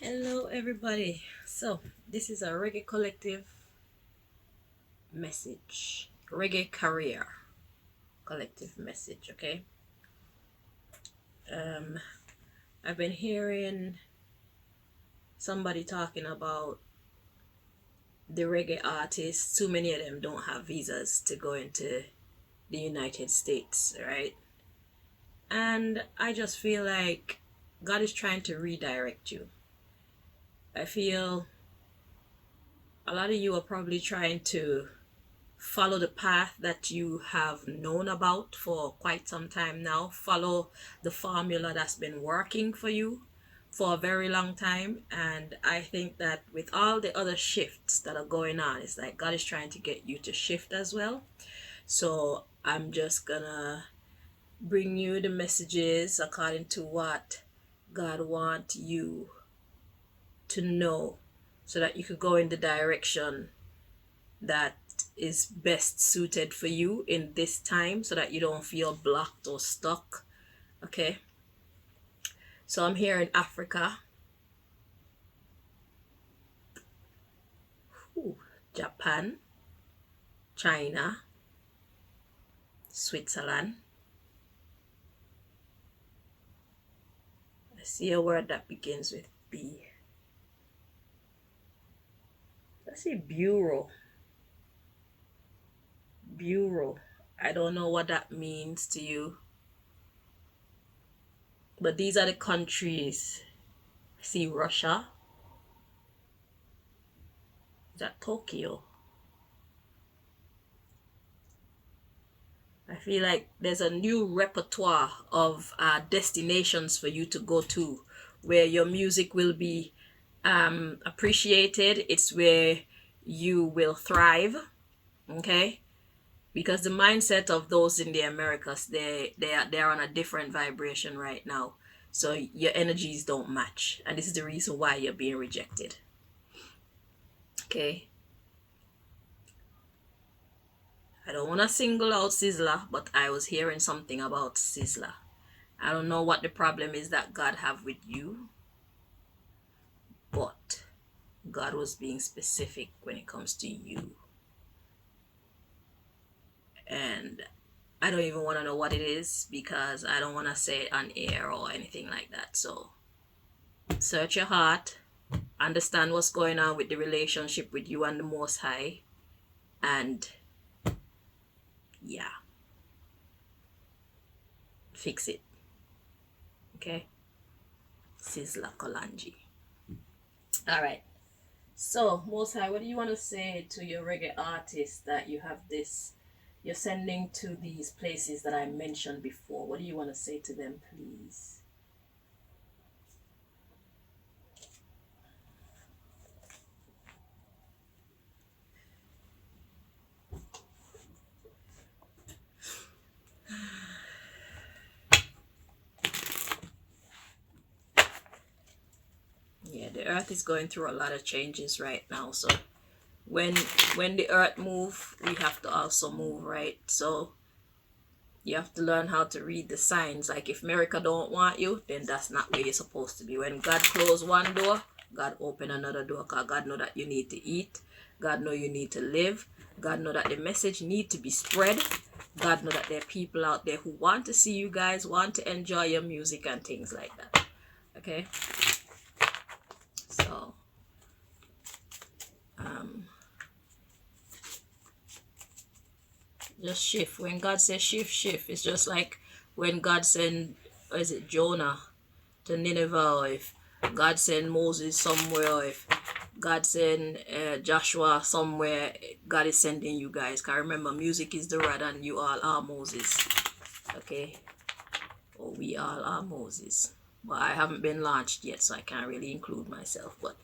Hello, everybody. So, this is a Reggae Collective message, Reggae Career Collective message. Okay. Um, I've been hearing somebody talking about the reggae artists. Too many of them don't have visas to go into the United States, right? And I just feel like God is trying to redirect you. I feel a lot of you are probably trying to follow the path that you have known about for quite some time now. Follow the formula that's been working for you for a very long time. And I think that with all the other shifts that are going on, it's like God is trying to get you to shift as well. So I'm just gonna bring you the messages according to what God wants you to know so that you could go in the direction that is best suited for you in this time so that you don't feel blocked or stuck. Okay. So I'm here in Africa, Japan, China, Switzerland. I see a word that begins with B. Let's say bureau. Bureau. I don't know what that means to you. But these are the countries. I see Russia. Is that Tokyo? I feel like there's a new repertoire of destinations for you to go to where your music will be appreciated. It's where you will thrive, okay? Because the mindset of those in the Americas, they're on a different vibration right now. So your energies don't match. And this is the reason why you're being rejected. Okay? I don't want to single out Sizzler, but I was hearing something about Sizzler. I don't know what the problem is that God have with you, but God was being specific when it comes to you. And I don't even want to know what it is because I don't want to say it on air or anything like that. So search your heart, understand what's going on with the relationship with you and the Most High, and yeah, fix it. Okay? Sizzler Kolanji. All right. So, Most High, what do you want to say to your reggae artists that you have this, you're sending to these places that I mentioned before? What do you want to say to them, please? Yeah, the earth is going through a lot of changes right now. So when when the earth move, we have to also move, right? So you have to learn how to read the signs. Like if America don't want you, then that's not where you're supposed to be. When God close one door, God open another door. Cause God know that you need to eat. God know you need to live. God know that the message need to be spread. God know that there are people out there who want to see you guys, want to enjoy your music and things like that. Okay. So just shift. When God says shift, shift. It's just like when God sent, is it Jonah to Nineveh, or if God sent Moses somewhere, or if God sent Joshua somewhere, God is sending you guys. Cause remember, music is the rod and you all are Moses. Okay? Or we all are Moses. But I haven't been launched yet, so I can't really include myself. But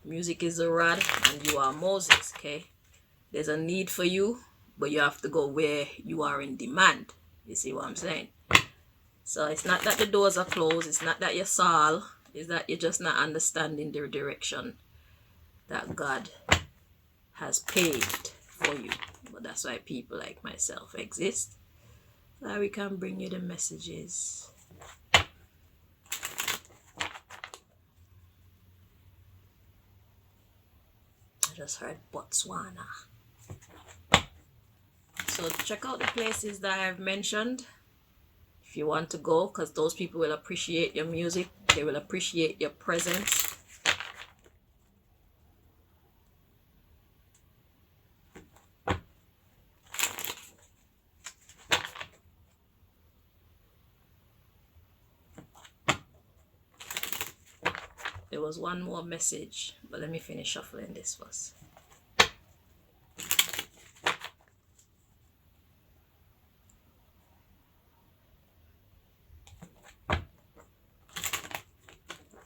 music is the rod and you are Moses. Okay? There's a need for you, but you have to go where you are in demand. You see what I'm saying? So it's not that the doors are closed, it's not that you're Saul, it's that you're just not understanding the direction that God has paved for you. But that's why people like myself exist, so that we can bring you the messages. just heard Botswana. So check out the places that I've mentioned if you want to go, because those people will appreciate your music. They will appreciate your presence. There was one more message, but let me finish shuffling this first.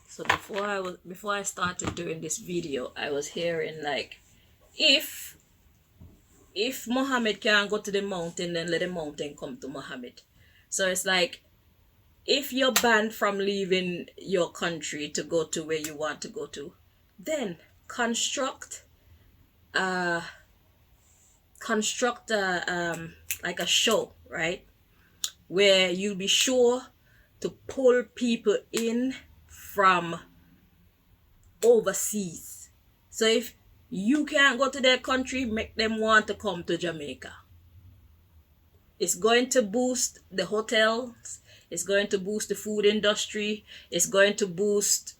So before I started doing this video, I was hearing like, if Muhammad can't go to the mountain, then let the mountain come to Muhammad. So it's like, if you're banned from leaving your country to go to where you want to go to, then construct like a show, right? Where you'll be sure to pull people in from overseas. So if you can't go to their country, make them want to come to Jamaica. It's going to boost the hotels. It's going to boost the food industry. It's going to boost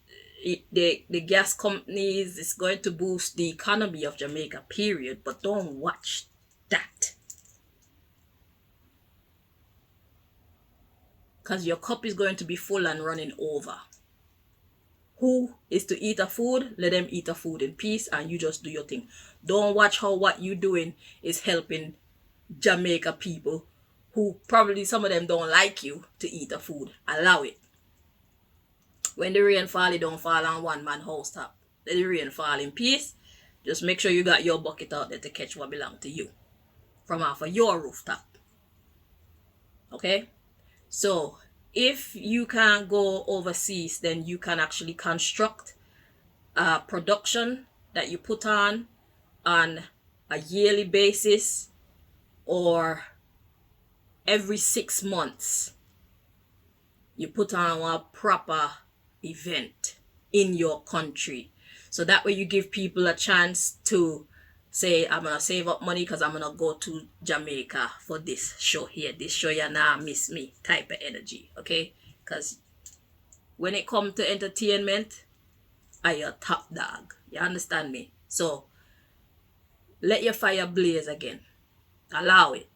the gas companies. It's going to boost the economy of Jamaica, period. But don't watch that. Because your cup is going to be full and running over. Who is to eat a food? Let them eat a food in peace and you just do your thing. Don't watch how what you're doing is helping Jamaica people who probably some of them don't like you to eat a food. Allow it. When the rain fall, it don't fall on one man house top. Let the rain fall in peace. Just make sure you got your bucket out there to catch what belongs to you from off of your rooftop. Okay? So, if you can't go overseas, then you can actually construct a production that you put on a yearly basis or every 6 months. You put on a proper event in your country. So that way you give people a chance to say, I'm going to save up money because I'm going to go to Jamaica for this show here. This show you now miss me type of energy. Okay? Because when it comes to entertainment, I your top dog. You understand me? So let your fire blaze again. Allow it.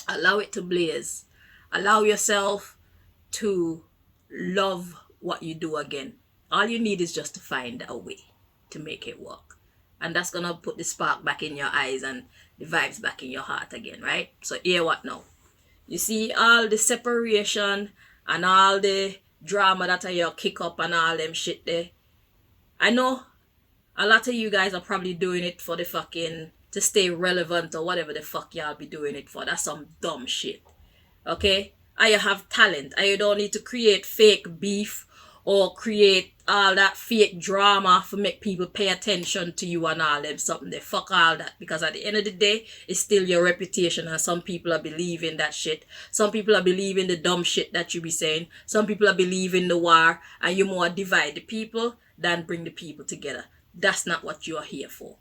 Allow it to blaze. Allow yourself to love what you do again. All you need is just to find a way to make it work. And that's going to put the spark back in your eyes and the vibes back in your heart again, right? So hear what now? You see all the separation and all the drama that you kick up and all them shit there. I know a lot of you guys are probably doing it for the fucking, to stay relevant or whatever the fuck y'all be doing it for. That's some dumb shit. Okay? And you have talent. And you don't need to create fake beef or create all that fake drama for make people pay attention to you and all them something. They fuck all that. Because at the end of the day, it's still your reputation and some people are believing that shit. Some people are believing the dumb shit that you be saying. Some people are believing the war and you more divide the people than bring the people together. That's not what you are here for.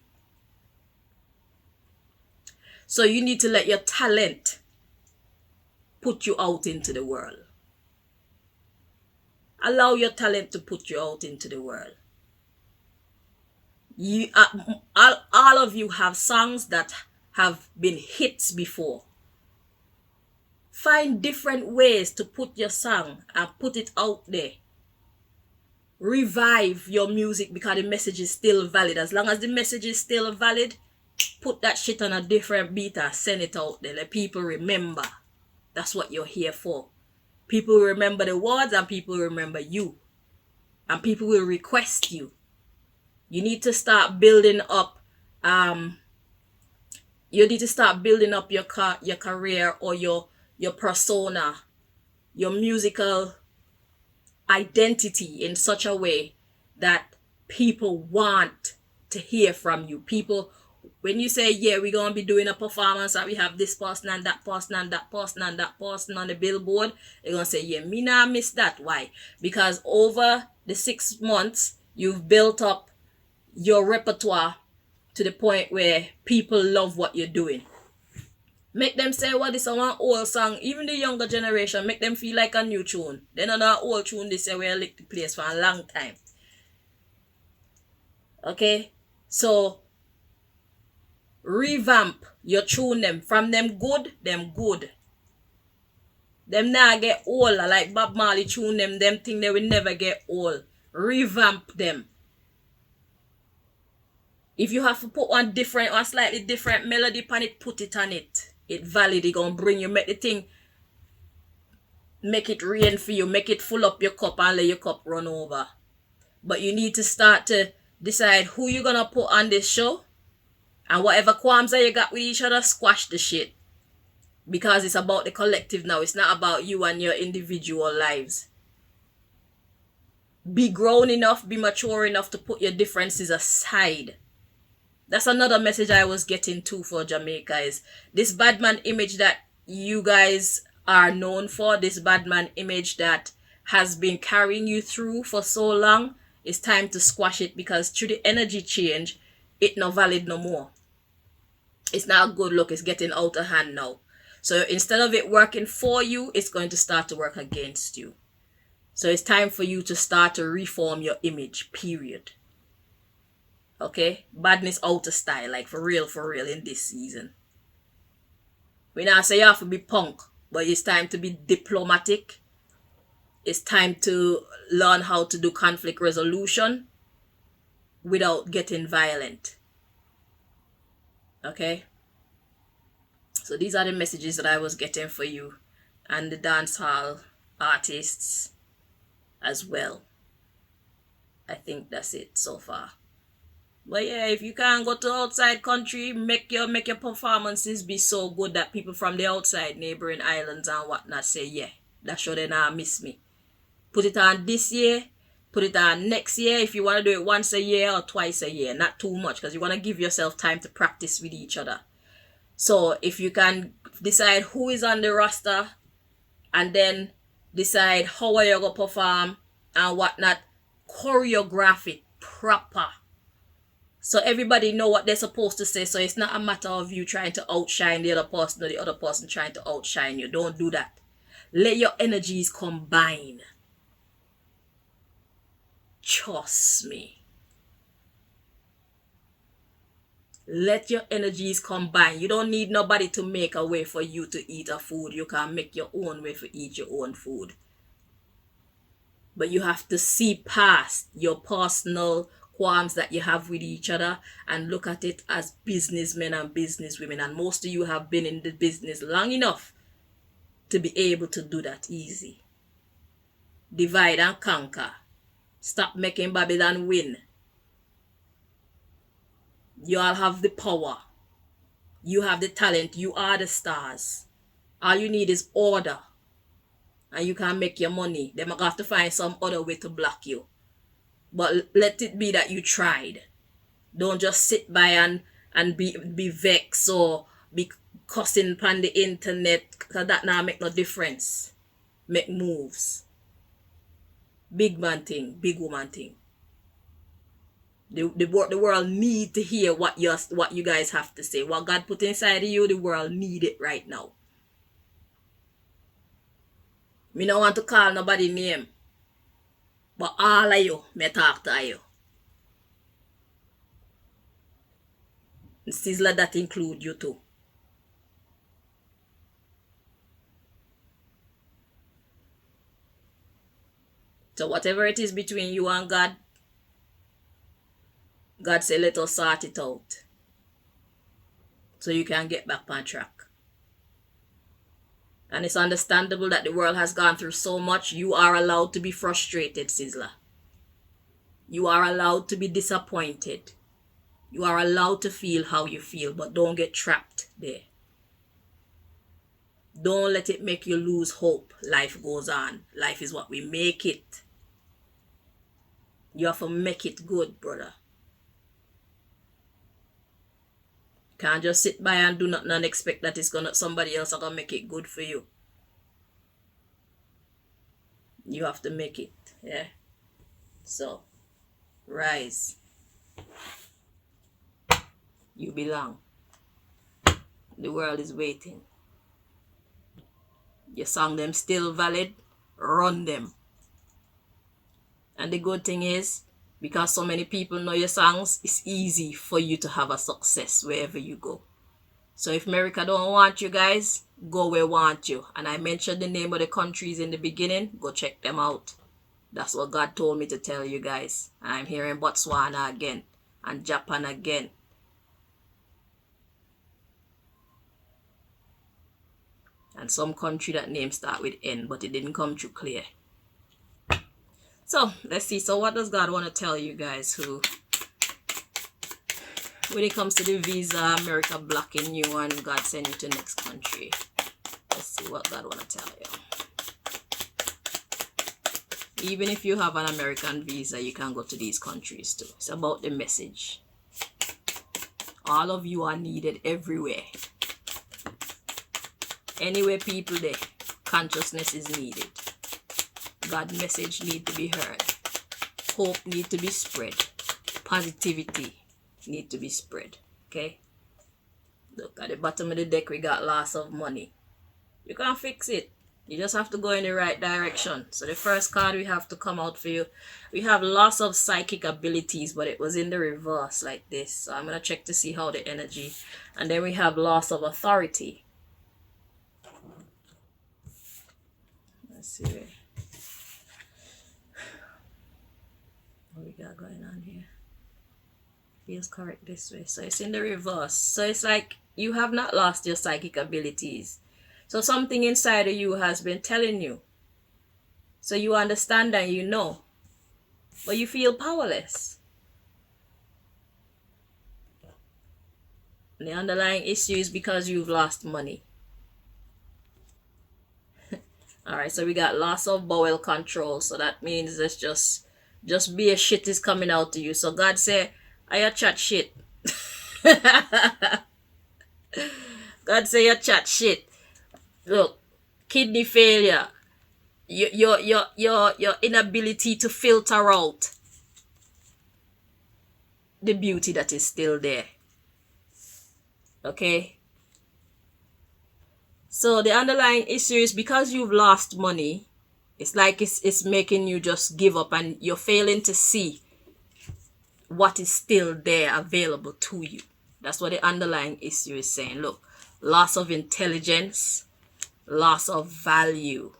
So you need to let your talent put you out into the world. Allow your talent to put you out into the world. You, all of you have songs that have been hits before. Find different ways to put your song and put it out there. Revive your music because the message is still valid. As long as the message is still valid, put that shit on a different beat and send it out there. Let people remember. That's what you're here for. People remember the words and people remember you. And people will request you. You need to start building up your career or your persona, your musical identity in such a way that people want to hear from you. People, when you say, yeah, we're going to be doing a performance and we have this person and that person and that person and that person on the billboard, they're going to say, yeah, me nah miss that. Why? Because over the 6 months, you've built up your repertoire to the point where people love what you're doing. Make them say, well, this is one old song. Even the younger generation, make them feel like a new tune. Then another old tune, they say, we'll lick the place for a long time. Okay? So, revamp your tune them. From them good. Them now get old. Like Bob Marley tune them think they will never get old. Revamp them. If you have to put one slightly different melody on it, put it on it. It valid. It gonna bring you, make the thing, make it rain for you, make it full up your cup and let your cup run over. But you need to start to decide who you're gonna put on this show, and whatever qualms that you got with each other, squash the shit. Because it's about the collective now. It's not about you and your individual lives. Be grown enough, be mature enough to put your differences aside. That's another message I was getting too for Jamaica, is this bad man image that you guys are known for, this bad man image that has been carrying you through for so long. It's time to squash it, because through the energy change, it not valid no more. It's not a good look. It's getting out of hand now. So instead of it working for you, it's going to start to work against you. So it's time for you to start to reform your image, period. Okay? Badness out of style, like for real in this season. We now say you have to be punk, but it's time to be diplomatic. It's time to learn how to do conflict resolution without getting violent. Okay? So these are the messages that I was getting for you and the dancehall artists as well. I think that's it so far. But yeah, if you can't go to outside country, make your performances be so good that people from the outside neighboring islands and whatnot say, yeah, that show they not miss me. Put it on this year, put it on next year if you want to do it once a year or twice a year. Not too much, because you want to give yourself time to practice with each other. So if you can decide who is on the roster and then decide how are you going to perform and whatnot, choreograph it proper. So everybody know what they're supposed to say. So it's not a matter of you trying to outshine the other person or the other person trying to outshine you. Don't do that. Let your energies combine. Trust me. Let your energies combine. You don't need nobody to make a way for you to eat a food. You can make your own way for eat your own food. But you have to see past your personal qualms that you have with each other and look at it as businessmen and businesswomen. And most of you have been in the business long enough to be able to do that easy. Divide and conquer. Stop making Babylon win. You all have the power. You have the talent. You are the stars. All you need is order. And you can make your money. They might have to find some other way to block you. But let it be that you tried. Don't just sit by and be vexed or be cussing on the internet, because that now make no difference. Make moves. Big man thing, big woman thing. The world need to hear what you guys have to say. What God put inside of you, the world need it right now. Me don't want to call nobody name, but all of you, me talk to you. And Sizzler, that include you too. So whatever it is between you and God, God say let us sort it out. So you can get back on track. And it's understandable that the world has gone through so much. You are allowed to be frustrated, Sizzler. You are allowed to be disappointed. You are allowed to feel how you feel, but don't get trapped there. Don't let it make you lose hope. Life goes on. Life is what we make it. You have to make it good, brother. Can't just sit by and do nothing and expect that somebody else is gonna make it good for you. You have to make it, yeah. So, rise. You belong. The world is waiting. Your song them still valid, run them. And the good thing is, because so many people know your songs, it's easy for you to have a success wherever you go. So if America don't want you guys, go where want you. And I mentioned the name of the countries in the beginning. Go check them out. That's what God told me to tell you guys. I'm hearing Botswana again and Japan again. And some country that name start with N, but it didn't come through clear. So let's see. So what does God want to tell you guys who, when it comes to the visa, America blocking you and God send you to next country? Let's see what God want to tell you. Even if you have an American visa, you can go to these countries too. It's about the message. All of you are needed everywhere. Anywhere people there, consciousness is needed. God's message need to be heard. Hope need to be spread. Positivity need to be spread. Okay? Look, at the bottom of the deck, we got loss of money. You can't fix it. You just have to go in the right direction. So the first card we have to come out for you, we have loss of psychic abilities, but it was in the reverse like this. So I'm going to check to see how the energy. And then we have loss of authority. Let's see what we got going on here. Feels correct this way. So it's in the reverse. So it's like you have not lost your psychic abilities. So something inside of you has been telling you. So you understand and you know. But you feel powerless. And the underlying issue is because you've lost money. Alright, so we got loss of bowel control. So that means it's just be a shit is coming out to you. So God say, I chat shit. God say you chat shit. Look, kidney failure. Your inability to filter out the beauty that is still there. Okay? So the underlying issue is because you've lost money, it's like it's making you just give up and you're failing to see what is still there available to you. That's what the underlying issue is saying. Look, loss of intelligence, loss of value.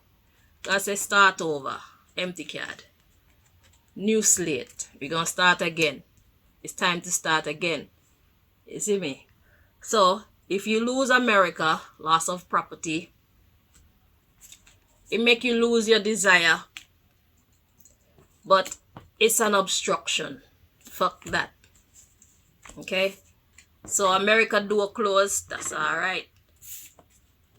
God says start over. Empty card. New slate. We're going to start again. It's time to start again. You see me? So, if you lose America, loss of property, it make you lose your desire. But it's an obstruction. Fuck that. Okay? So America door closed, that's alright.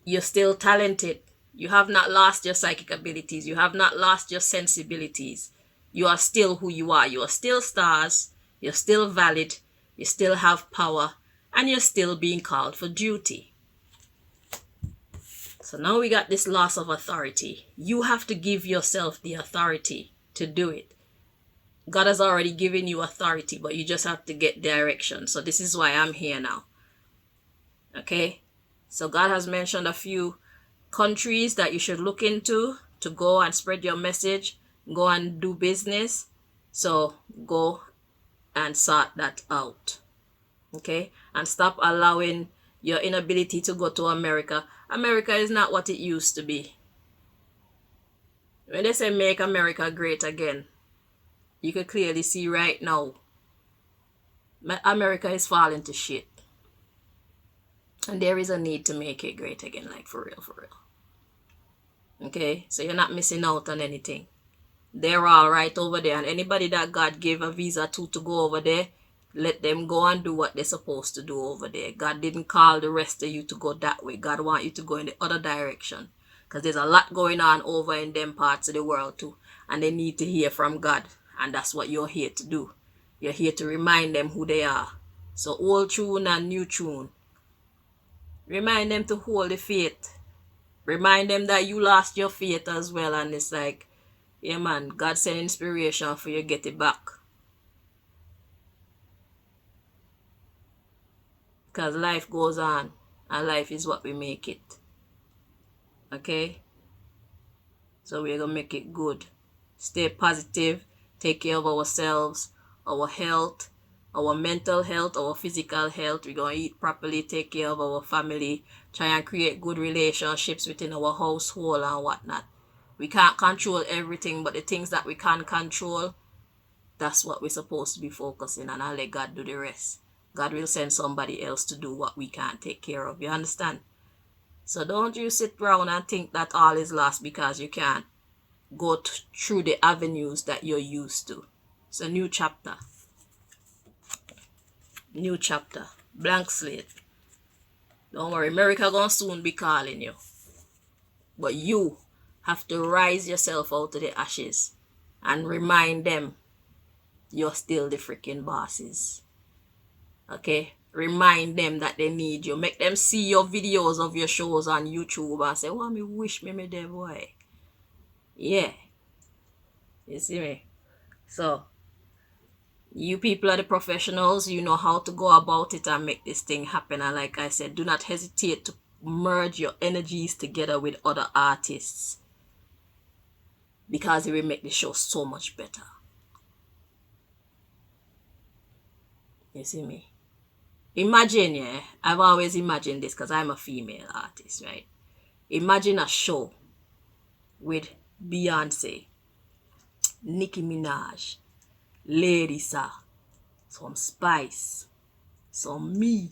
You're still talented. You have not lost your psychic abilities. You have not lost your sensibilities. You are still who you are. You are still stars. You're still valid. You still have power. And you're still being called for duty. So now we got this loss of authority. You have to give yourself the authority to do it. God has already given you authority, but you just have to get direction. So this is why I'm here now. Okay? So God has mentioned a few countries that you should look into to go and spread your message, go and do business. So go and sort that out. Okay? And stop allowing your inability to go to America. America is not what it used to be. When they say make America great again, you can clearly see right now America is falling to shit. And there is a need to make it great again, like for real, for real. Okay? So you're not missing out on anything. They're all right over there. And anybody that God gave a visa to go over there, let them go and do what they're supposed to do over there. God didn't call the rest of you to go that way. God wants you to go in the other direction. Because there's a lot going on over in them parts of the world too. And they need to hear from God. And that's what you're here to do. You're here to remind them who they are. So old tune and new tune. Remind them to hold the faith. Remind them that you lost your faith as well. And it's like, yeah man, God sent inspiration for you to get it back. Because life goes on, and life is what we make it. Okay? So we're going to make it good. Stay positive. Take care of ourselves, our health, our mental health, our physical health. We're going to eat properly, take care of our family, try and create good relationships within our household and whatnot. We can't control everything, but the things that we can control, that's what we're supposed to be focusing on, and let God do the rest. God will send somebody else to do what we can't take care of. You understand? So don't you sit around and think that all is lost because you can't go through the avenues that you're used to. It's a new chapter. New chapter. Blank slate. Don't worry, America gonna soon be calling you. But you have to rise yourself out of the ashes and remind them you're still the freaking bosses. Okay? Remind them that they need you. Make them see your videos of your shows on YouTube and say, "Well, me wish me there, boy." Yeah. You see me? So, you people are the professionals. You know how to go about it and make this thing happen. And like I said, do not hesitate to merge your energies together with other artists, because it will make the show so much better. You see me? Imagine, yeah, I've always imagined this because I'm a female artist, right? Imagine a show with Beyonce, Nicki Minaj, Lady Sa, some Spice, some me,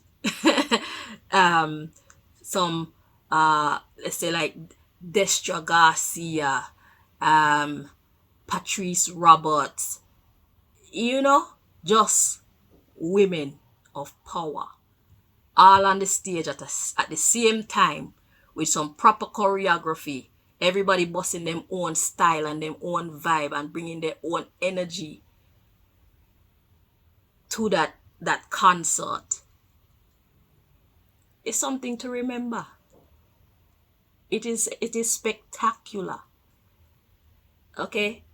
some let's say like Destra Garcia, Patrice Roberts, you know, just women of power, all on the stage at the same time with some proper choreography, everybody busting them own style and them own vibe and bringing their own energy to that concert. It's something to remember. It is spectacular. Okay?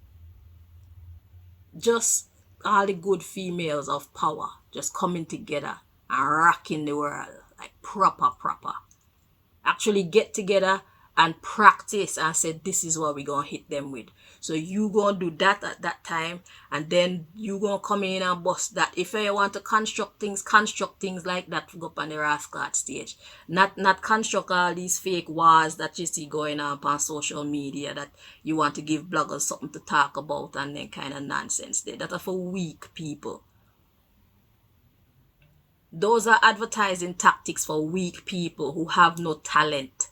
Just all the good females of power just coming together and rocking the world like proper. Actually get together and practice and say, this is what we're gonna hit them with. So you gonna do that at that time, and then you gonna come in and bust that. If you want to construct things like that to go up on the rascal stage. Not construct all these fake wars that you see going on social media that you want to give bloggers something to talk about and then kind of nonsense there. That are for weak people. Those are advertising tactics for weak people who have no talent.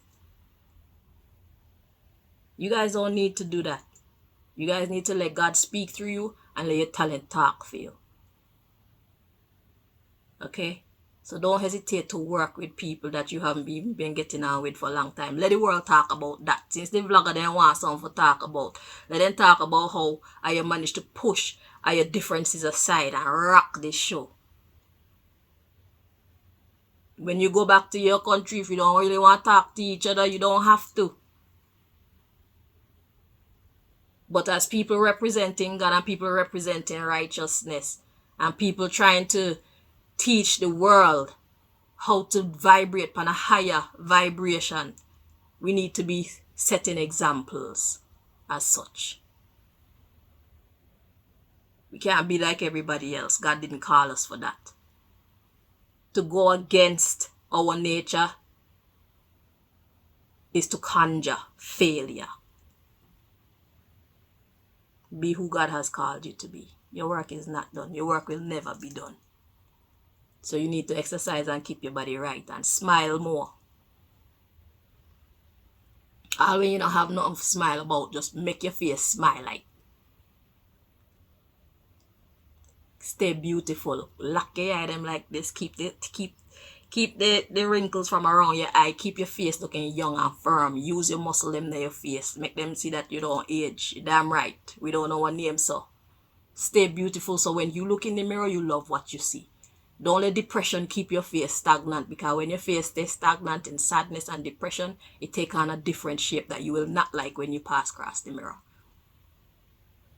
You guys don't need to do that. You guys need to let God speak through you and let your talent talk for you. Okay? So don't hesitate to work with people that you haven't been getting on with for a long time. Let the world talk about that. Since the vlogger then want something to talk about, let them talk about how you managed to push your differences aside and rock this show. When you go back to your country, if you don't really want to talk to each other, you don't have to. But as people representing God and people representing righteousness and people trying to teach the world how to vibrate on a higher vibration, we need to be setting examples as such. We can't be like everybody else. God didn't call us for that. To go against our nature is to conjure failure. Be who God has called you to be. Your work is not done. Your work will never be done. So you need to exercise and keep your body right and smile more. All when you don't have nothing to smile about, just make your face smile like. Stay beautiful. Lock your eye them like this. Keep the wrinkles from around your eye. Keep your face looking young and firm. Use your muscle them in your face. Make them see that you don't age. You're damn right. We don't know what name, so. Stay beautiful so when you look in the mirror, you love what you see. Don't let depression keep your face stagnant, because when your face stays stagnant in sadness and depression, it takes on a different shape that you will not like when you pass across the mirror.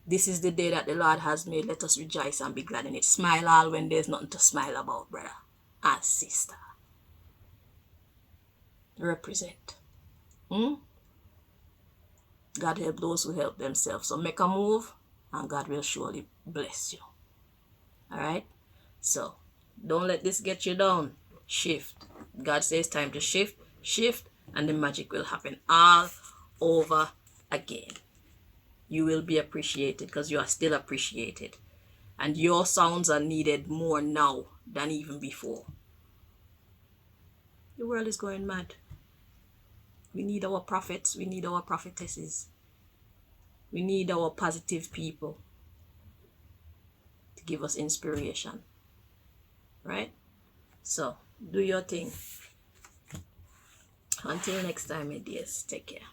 This is the day that the Lord has made. Let us rejoice and be glad in it. Smile all when there's nothing to smile about, brother and sister. represent. God help those who help themselves. So make a move and God will surely bless you. Alright? So don't let this get you down. Shift. God says time to shift, and the magic will happen all over again. You will be appreciated because you are still appreciated. And your sounds are needed more now than even before. The world is going mad. We need our prophets. We need our prophetesses. We need our positive people to give us inspiration. Right? So, do your thing. Until next time, my dears. Take care.